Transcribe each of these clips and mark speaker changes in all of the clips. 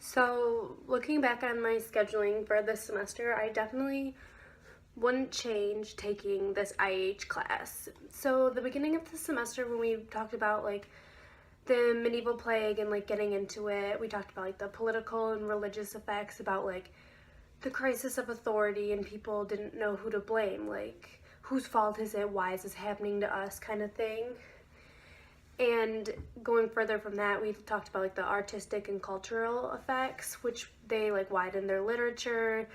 Speaker 1: So, looking back on my scheduling for this semester, I definitely wouldn't change taking this IH class. So, the beginning of the semester, when we talked about like the medieval plague and like getting into it, we talked about like the political and religious effects, about like the crisis of authority, and people didn't know who to blame, like whose fault is it, why is this happening to us, kind of thing. And going further from that, we talked about like the artistic and cultural effects, which they like widened their literature.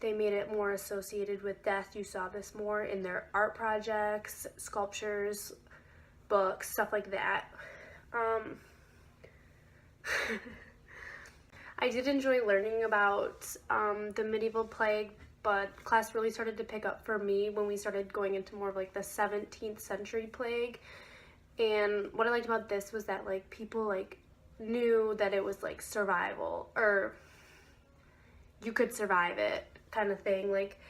Speaker 1: They made it more associated with death. You saw this more in their art projects, sculptures, books, stuff like that. Um, I did enjoy learning about the medieval plague, but class really started to pick up for me when we started going into more of like the 17th century plague. And what I liked about this was that like people like knew that it was like survival, or you could survive it, kind of thing. Like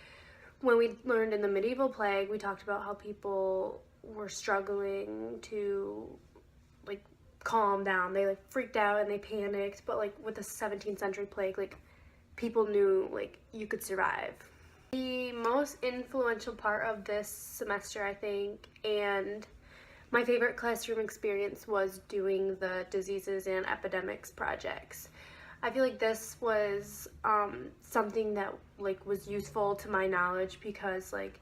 Speaker 1: when we learned in the medieval plague, we talked about how people were struggling to like calm down. They like freaked out and they panicked, but like with the 17th century plague, like people knew like you could survive. The most influential part of this semester, I think, and my favorite classroom experience, was doing the diseases and epidemics projects. I feel like this was something that like was useful to my knowledge, because like,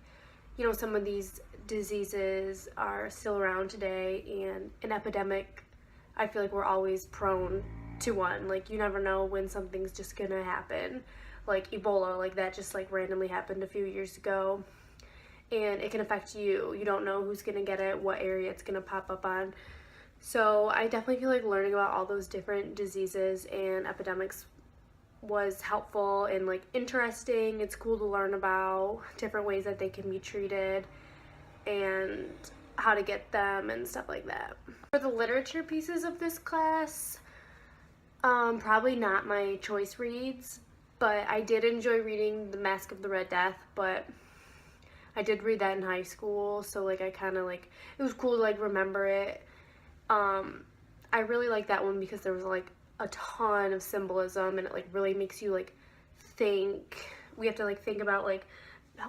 Speaker 1: you know, some of these diseases are still around today, and an epidemic, I feel like we're always prone to one. Like you never know when something's just gonna happen. Like Ebola, like that just like randomly happened a few years ago, and it can affect you. You don't know who's gonna get it, what area it's gonna pop up on. So I definitely feel like learning about all those different diseases and epidemics was helpful and like interesting. It's cool to learn about different ways that they can be treated and how to get them and stuff like that. For the literature pieces of this class, probably not my choice reads, but I did enjoy reading The Mask of the Red Death, but I did read that in high school, so like I kind of like, it was cool to like remember it. I really like that one because there was like a ton of symbolism, and it like really makes you like think. We have to like think about like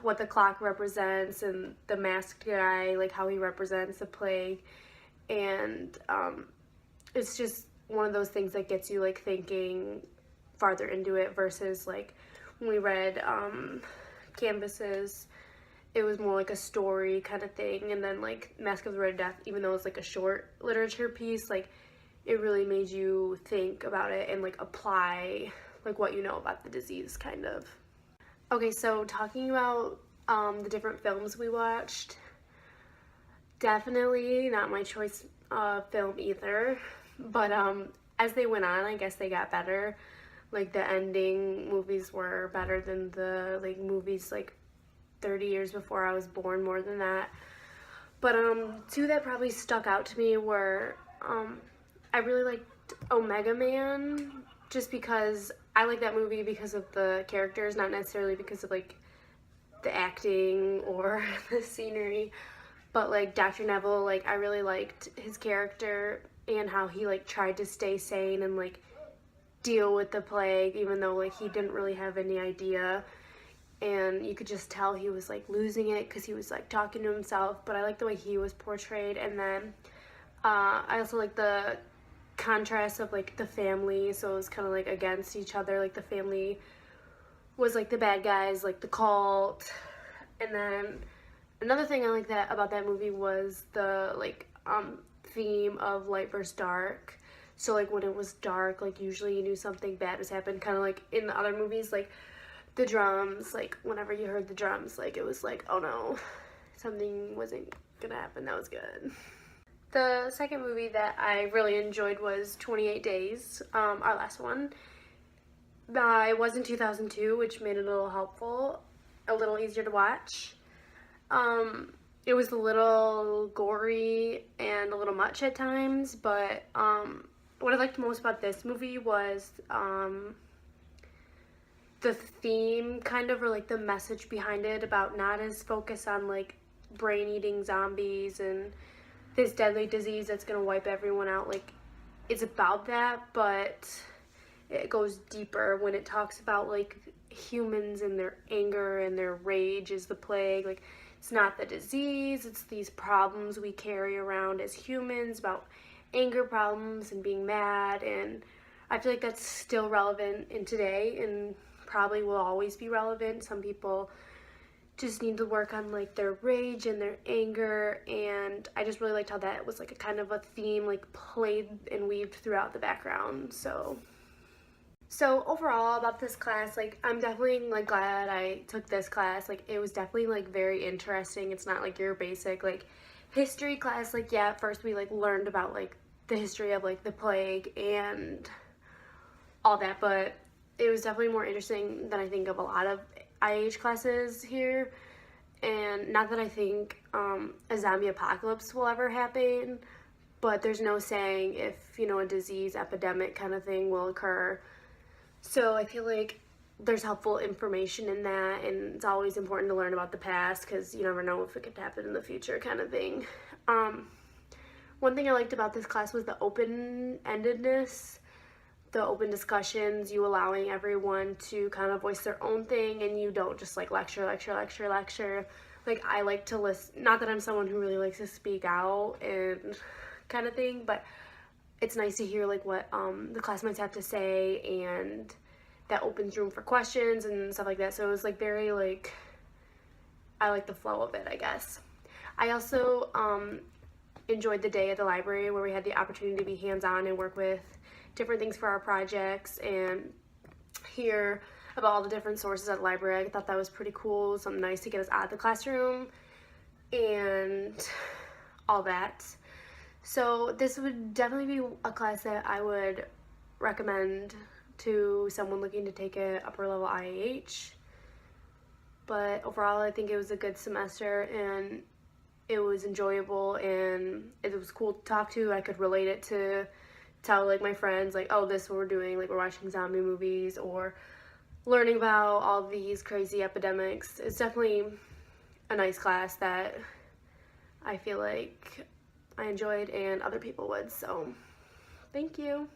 Speaker 1: what the clock represents, and the masked guy, like how he represents the plague. And it's just one of those things that gets you like thinking farther into it, versus like when we read Canvases, it was more like a story kind of thing. And then like Mask of the Red Death, even though it's like a short literature piece, like it really made you think about it and like apply like what you know about the disease, kind of. Okay, so talking about the different films we watched, definitely not my choice film either, but as they went on, I guess they got better. Like the ending movies were better than the like movies like 30 years before I was born, more than that. But two that probably stuck out to me were I really liked Omega Man, just because I like that movie because of the characters, not necessarily because of like the acting or the scenery. But like Dr. Neville, like I really liked his character and how he like tried to stay sane and like deal with the plague, even though like he didn't really have any idea. And you could just tell he was like losing it because he was like talking to himself. But I like the way he was portrayed. And then I also like the contrast of like the family, so it was kind of like against each other. Like the family was like the bad guys, like the cult. And then another thing I like that about that movie was the like theme of light versus dark. So like when it was dark, like usually you knew something bad was happening, kind of like in the other movies, like the drums, like whenever you heard the drums, like it was like, oh no, something wasn't gonna happen. That was good. The second movie that I really enjoyed was 28 Days, our last one. It was in 2002, which made it a little helpful, a little easier to watch. It was a little gory and a little much at times, but what I liked most about this movie was the theme, kind of, or like the message behind it, about not as focus on like brain-eating zombies and this deadly disease that's gonna wipe everyone out. Like it's about that, but it goes deeper when it talks about like humans and their anger and their rage is the plague. Like, it's not the disease, it's these problems we carry around as humans about anger problems and being mad. And I feel like that's still relevant in today and probably will always be relevant. Some people just need to work on like their rage and their anger, and I just really liked how that was like a kind of a theme like played and weaved throughout the background. So overall about this class, like I'm definitely like glad I took this class. Like it was definitely like very interesting. It's not like your basic like history class. Like yeah, at first we like learned about like the history of like the plague and all that, but it was definitely more interesting than I think of a lot of IH classes here. And not that I think a zombie apocalypse will ever happen, but there's no saying if, you know, a disease epidemic kind of thing will occur. So I feel like there's helpful information in that, and it's always important to learn about the past because you never know if it could happen in the future kind of thing. One thing I liked about this class was the open-endedness, the open discussions, you allowing everyone to kind of voice their own thing, and you don't just like lecture. Like I like to listen, not that I'm someone who really likes to speak out and kind of thing, but it's nice to hear like what the classmates have to say, and that opens room for questions and stuff like that. So it was like very like, I like the flow of it, I guess. I also enjoyed the day at the library where we had the opportunity to be hands-on and work with different things for our projects and hear about all the different sources at the library. I thought that was pretty cool, something nice to get us out of the classroom and all that. So this would definitely be a class that I would recommend to someone looking to take an upper level IAH. But overall, I think it was a good semester and it was enjoyable and it was cool to talk to. I could relate it to tell like my friends like, oh, this is what we're doing, like we're watching zombie movies or learning about all these crazy epidemics. It's definitely a nice class that I feel like I enjoyed and other people would. So thank you.